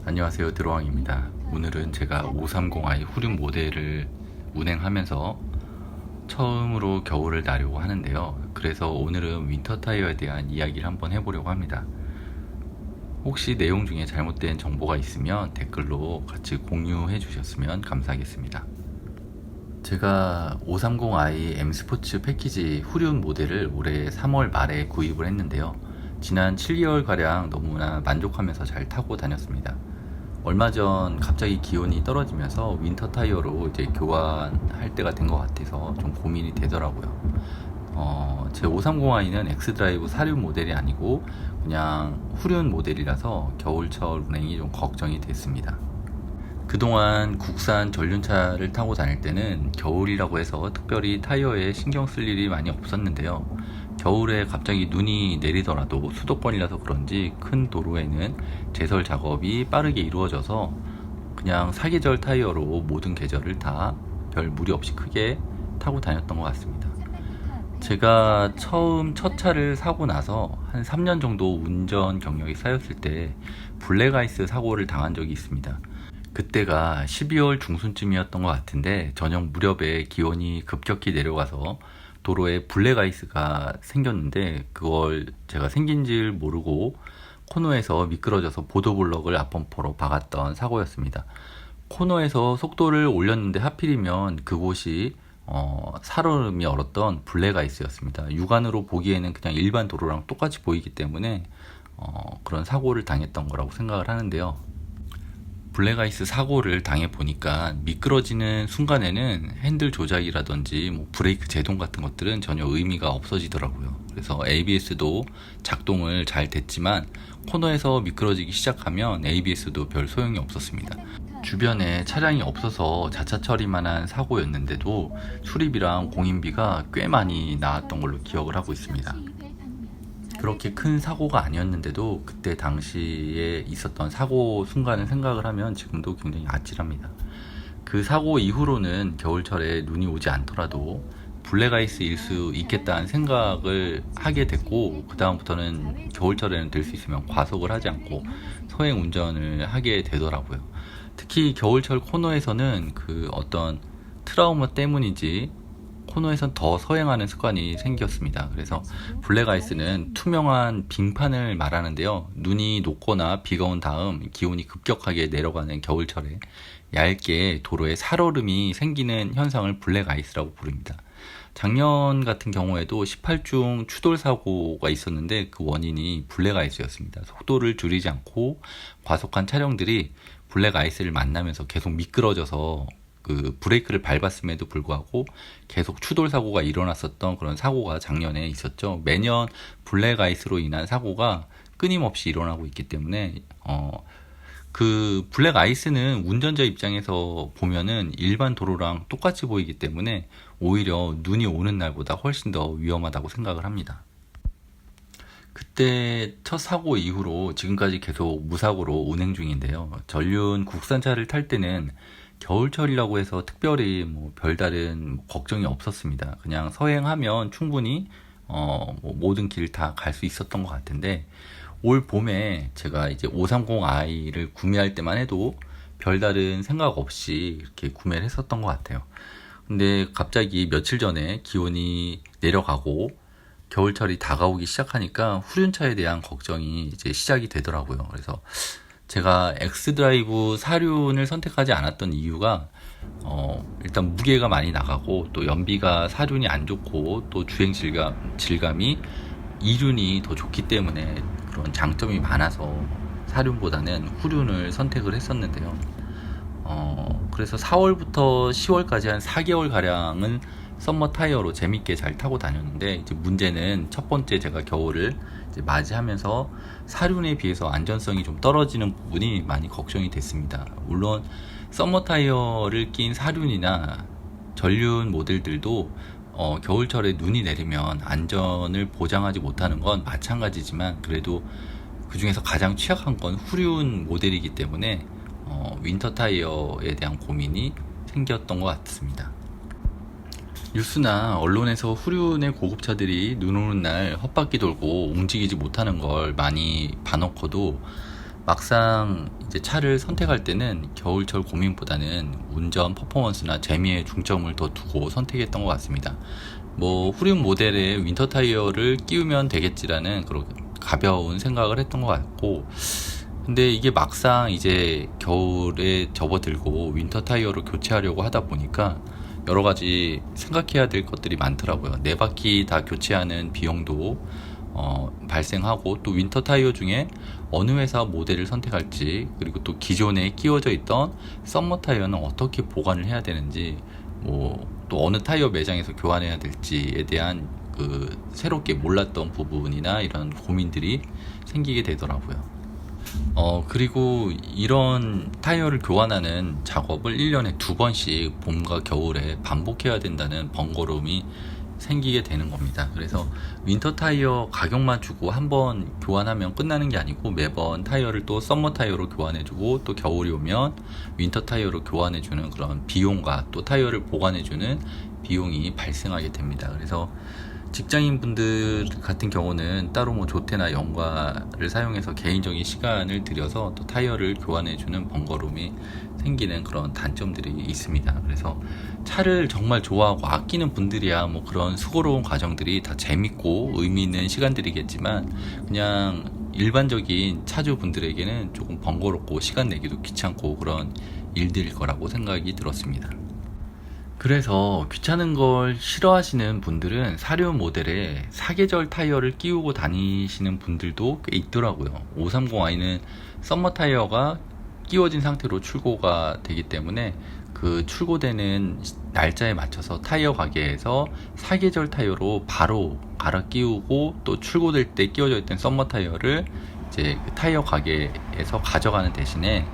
안녕하세요, 드로왕입니다. 오늘은 제가 530i 후륜 모델을 운행하면서 처음으로 겨울을 나려고 하는데요. 그래서 오늘은 윈터 타이어에 대한 이야기를 한번 해보려고 합니다. 혹시 내용 중에 잘못된 정보가 있으면 댓글로 같이 공유해 주셨으면 감사하겠습니다. 제가 530i M 스포츠 패키지 후륜 모델을 올해 3월 말에 구입을 했는데요. 지난 7개월가량 너무나 만족하면서 잘 타고 다녔습니다. 얼마 전 갑자기 기온이 떨어지면서 윈터 타이어로 이제 교환할 때가 된 것 같아서 좀 고민이 되더라고요. 제 530i는 엑스드라이브 사륜 모델이 아니고 그냥 후륜 모델이라서 겨울철 운행이 좀 걱정이 됐습니다. 그동안 국산 전륜차를 타고 다닐 때는 겨울이라고 해서 특별히 타이어에 신경 쓸 일이 많이 없었는데요. 겨울에 갑자기 눈이 내리더라도 수도권이라서 그런지 큰 도로에는 제설 작업이 빠르게 이루어져서 그냥 사계절 타이어로 모든 계절을 다 별 무리 없이 크게 타고 다녔던 것 같습니다. 제가 처음 첫 차를 사고 나서 한 3년 정도 운전 경력이 쌓였을 때 블랙아이스 사고를 당한 적이 있습니다. 그때가 12월 중순쯤이었던 것 같은데 저녁 무렵에 기온이 급격히 내려가서 도로에 블랙아이스가 생겼는데 그걸 제가 생긴 줄 모르고 코너에서 미끄러져서 보도블럭을 앞범퍼로 박았던 사고였습니다. 코너에서 속도를 올렸는데 하필이면 그곳이 살얼음이 얼었던 블랙아이스였습니다. 육안으로 보기에는 그냥 일반 도로랑 똑같이 보이기 때문에 그런 사고를 당했던 거라고 생각을 하는데요. 블랙아이스 사고를 당해 보니까 미끄러지는 순간에는 핸들 조작이라든지 뭐 브레이크 제동 같은 것들은 전혀 의미가 없어지더라고요. 그래서 ABS도 작동을 잘 됐지만 코너에서 미끄러지기 시작하면 ABS도 별 소용이 없었습니다. 주변에 차량이 없어서 자차 처리만 한 사고였는데도 수리비랑 공인비가 꽤 많이 나왔던 걸로 기억을 하고 있습니다. 그렇게 큰 사고가 아니었는데도 그때 당시에 있었던 사고 순간을 생각을 하면 지금도 굉장히 아찔합니다. 그 사고 이후로는 겨울철에 눈이 오지 않더라도 블랙아이스일 수 있겠다는 생각을 하게 됐고, 그 다음부터는 겨울철에는 될 수 있으면 과속을 하지 않고 서행 운전을 하게 되더라고요. 특히 겨울철 코너에서는 그 어떤 트라우마 때문인지 코너에선 더 서행하는 습관이 생겼습니다. 그래서 블랙아이스는 투명한 빙판을 말하는데요. 눈이 녹거나 비가 온 다음 기온이 급격하게 내려가는 겨울철에 얇게 도로에 살얼음이 생기는 현상을 블랙아이스라고 부릅니다. 작년 같은 경우에도 18중 추돌 사고가 있었는데 그 원인이 블랙아이스였습니다. 속도를 줄이지 않고 과속한 차량들이 블랙아이스를 만나면서 계속 미끄러져서 그 브레이크를 밟았음에도 불구하고 계속 추돌 사고가 일어났었던 그런 사고가 작년에 있었죠. 매년 블랙아이스로 인한 사고가 끊임없이 일어나고 있기 때문에 그 블랙아이스는 운전자 입장에서 보면은 일반 도로랑 똑같이 보이기 때문에 오히려 눈이 오는 날보다 훨씬 더 위험하다고 생각을 합니다. 그때 첫 사고 이후로 지금까지 계속 무사고로 운행 중인데요. 전륜 국산차를 탈 때는 겨울철이라고 해서 특별히 뭐 별다른 걱정이 없었습니다. 그냥 서행하면 충분히 모든 길 다 갈 수 있었던 것 같은데, 올 봄에 제가 이제 530i를 구매할 때만 해도 별다른 생각 없이 이렇게 구매를 했었던 것 같아요. 근데 갑자기 며칠 전에 기온이 내려가고 겨울철이 다가오기 시작하니까 후륜차에 대한 걱정이 이제 시작이 되더라고요. 그래서 제가 엑스드라이브 사륜을 선택하지 않았던 이유가 일단 무게가 많이 나가고 또 연비가 사륜이 안 좋고 또 주행 질감이 이륜이 더 좋기 때문에 그런 장점이 많아서 사륜보다는 후륜을 선택을 했었는데요. 그래서 4월부터 10월까지 한 4개월 가량은 썸머 타이어로 재밌게 잘 타고 다녔는데, 이제 문제는 첫 번째 제가 겨울을 이제 맞이하면서 사륜에 비해서 안전성이 좀 떨어지는 부분이 많이 걱정이 됐습니다. 물론 썸머 타이어를 낀 사륜이나 전륜 모델들도 겨울철에 눈이 내리면 안전을 보장하지 못하는 건 마찬가지지만, 그래도 그 중에서 가장 취약한 건 후륜 모델이기 때문에 윈터 타이어에 대한 고민이 생겼던 것 같습니다. 뉴스나 언론에서 후륜의 고급차들이 눈 오는 날 헛바퀴 돌고 움직이지 못하는 걸 많이 봐놓고도 막상 이제 차를 선택할 때는 겨울철 고민보다는 운전 퍼포먼스나 재미에 중점을 더 두고 선택했던 것 같습니다. 뭐 후륜 모델에 윈터 타이어를 끼우면 되겠지라는 그런 가벼운 생각을 했던 것 같고, 근데 이게 막상 이제 겨울에 접어들고 윈터 타이어로 교체하려고 하다 보니까 여러 가지 생각해야 될 것들이 많더라고요. 네 바퀴 다 교체하는 비용도 발생하고, 또 윈터 타이어 중에 어느 회사 모델을 선택할지, 그리고 또 기존에 끼워져 있던 썸머 타이어는 어떻게 보관을 해야 되는지, 뭐 또 어느 타이어 매장에서 교환해야 될지에 대한 그 새롭게 몰랐던 부분이나 이런 고민들이 생기게 되더라고요. 그리고 이런 타이어를 교환하는 작업을 1년에 2번씩 봄과 겨울에 반복해야 된다는 번거로움이 생기게 되는 겁니다. 그래서 윈터 타이어 가격만 주고 한번 교환하면 끝나는 게 아니고, 매번 타이어를 또 썸머 타이어로 교환해주고, 또 겨울이 오면 윈터 타이어로 교환해주는 그런 비용과 또 타이어를 보관해주는 비용이 발생하게 됩니다. 그래서 직장인 분들 같은 경우는 따로 뭐 조퇴나 연가를 사용해서 개인적인 시간을 들여서 또 타이어를 교환해주는 번거로움이 생기는 그런 단점들이 있습니다. 그래서 차를 정말 좋아하고 아끼는 분들이야 뭐 그런 수고로운 과정들이 다 재밌고 의미 있는 시간들이겠지만, 그냥 일반적인 차주 분들에게는 조금 번거롭고 시간 내기도 귀찮고 그런 일들일 거라고 생각이 들었습니다. 그래서 귀찮은 걸 싫어하시는 분들은 사륜 모델에 사계절 타이어를 끼우고 다니시는 분들도 꽤 있더라고요. 530i는 썸머 타이어가 끼워진 상태로 출고가 되기 때문에 그 출고되는 날짜에 맞춰서 타이어 가게에서 사계절 타이어로 바로 갈아 끼우고, 또 출고될 때 끼워져 있던 썸머 타이어를 이제 그 타이어 가게에서 가져가는 대신에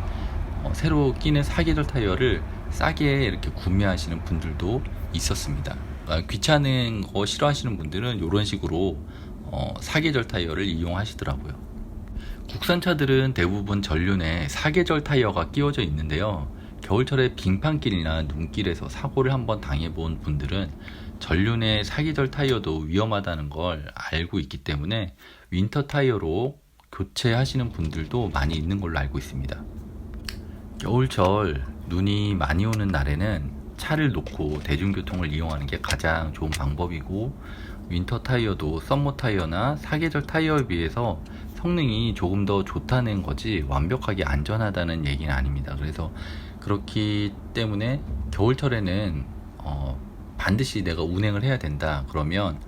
새로 끼는 사계절 타이어를 싸게 이렇게 구매하시는 분들도 있었습니다. 그러니까 귀찮은 거 싫어하시는 분들은 이런 식으로 사계절 타이어를 이용하시더라고요. 국산차들은 대부분 전륜에 사계절 타이어가 끼워져 있는데요. 겨울철에 빙판길이나 눈길에서 사고를 한번 당해본 분들은 전륜에 사계절 타이어도 위험하다는 걸 알고 있기 때문에 윈터 타이어로 교체하시는 분들도 많이 있는 걸로 알고 있습니다. 겨울철 눈이 많이 오는 날에는 차를 놓고 대중교통을 이용하는 게 가장 좋은 방법이고, 윈터 타이어도 썸머 타이어나 사계절 타이어에 비해서 성능이 조금 더 좋다는 거지 완벽하게 안전하다는 얘기는 아닙니다. 그래서 그렇기 때문에 겨울철에는 반드시 내가 운행을 해야 된다 그러면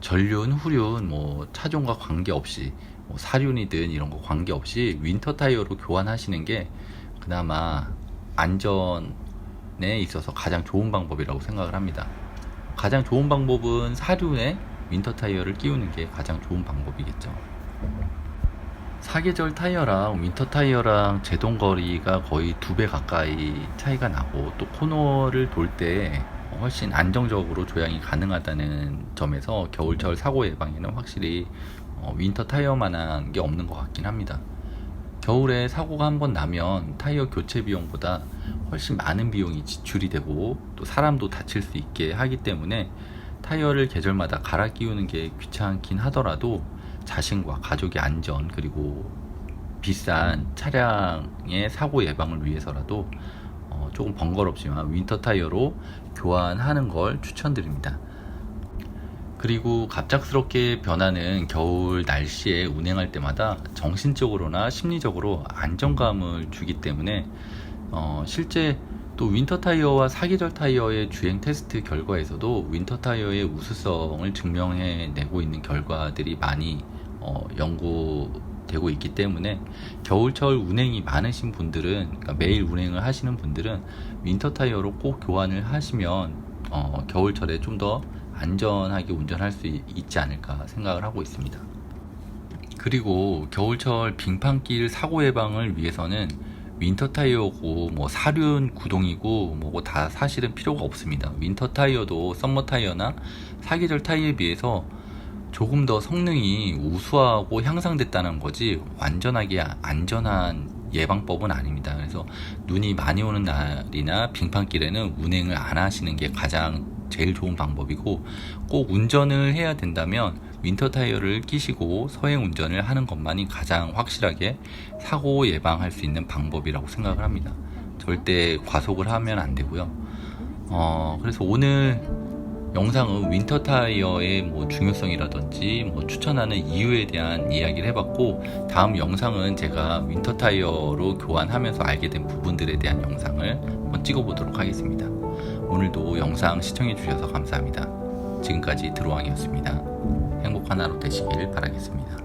전륜, 후륜 뭐 차종과 관계없이, 뭐 사륜이든 이런 거 관계없이 윈터 타이어로 교환하시는 게 그나마 안전에 있어서 가장 좋은 방법이라고 생각을 합니다. 가장 좋은 방법은 사륜에 윈터 타이어를 끼우는 게 가장 좋은 방법이겠죠. 사계절 타이어랑 윈터 타이어랑 제동거리가 거의 2배 가까이 차이가 나고, 또 코너를 돌 때 훨씬 안정적으로 조향이 가능하다는 점에서 겨울철 사고 예방에는 확실히 윈터 타이어만한 게 없는 것 같긴 합니다. 겨울에 사고가 한번 나면 타이어 교체 비용보다 훨씬 많은 비용이 지출이 되고, 또 사람도 다칠 수 있게 하기 때문에 타이어를 계절마다 갈아 끼우는 게 귀찮긴 하더라도 자신과 가족의 안전, 그리고 비싼 차량의 사고 예방을 위해서라도 조금 번거롭지만 윈터 타이어로 교환하는 걸 추천드립니다. 그리고 갑작스럽게 변하는 겨울 날씨에 운행할 때마다 정신적으로나 심리적으로 안정감을 주기 때문에 실제 또 윈터 타이어와 사계절 타이어의 주행 테스트 결과에서도 윈터 타이어의 우수성을 증명해내고 있는 결과들이 많이 연구되고 있기 때문에 겨울철 운행이 많으신 분들은, 그러니까 매일 운행을 하시는 분들은 윈터 타이어로 꼭 교환을 하시면 겨울철에 좀 더 안전하게 운전할 수 있지 않을까 생각을 하고 있습니다. 그리고 겨울철 빙판길 사고 예방을 위해서는 윈터 타이어고 뭐 사륜 구동이고 뭐고 다 사실은 필요가 없습니다. 윈터 타이어도 썸머 타이어나 사계절 타이어에 비해서 조금 더 성능이 우수하고 향상됐다는 거지 완전하게 안전한 예방법은 아닙니다. 그래서 눈이 많이 오는 날이나 빙판길에는 운행을 안 하시는 게 가장 제일 좋은 방법이고, 꼭 운전을 해야 된다면 윈터 타이어를 끼시고 서행 운전을 하는 것만이 가장 확실하게 사고 예방할 수 있는 방법이라고 생각을 합니다. 절대 과속을 하면 안 되고요. 그래서 오늘 영상은 윈터 타이어의 중요성이라든지 추천하는 이유에 대한 이야기를 해봤고, 다음 영상은 제가 윈터 타이어로 교환하면서 알게 된 부분들에 대한 영상을 한번 찍어보도록 하겠습니다. 오늘도 영상 시청해주셔서 감사합니다. 지금까지 드로왕이었습니다. 행복한 하루 되시길 바라겠습니다.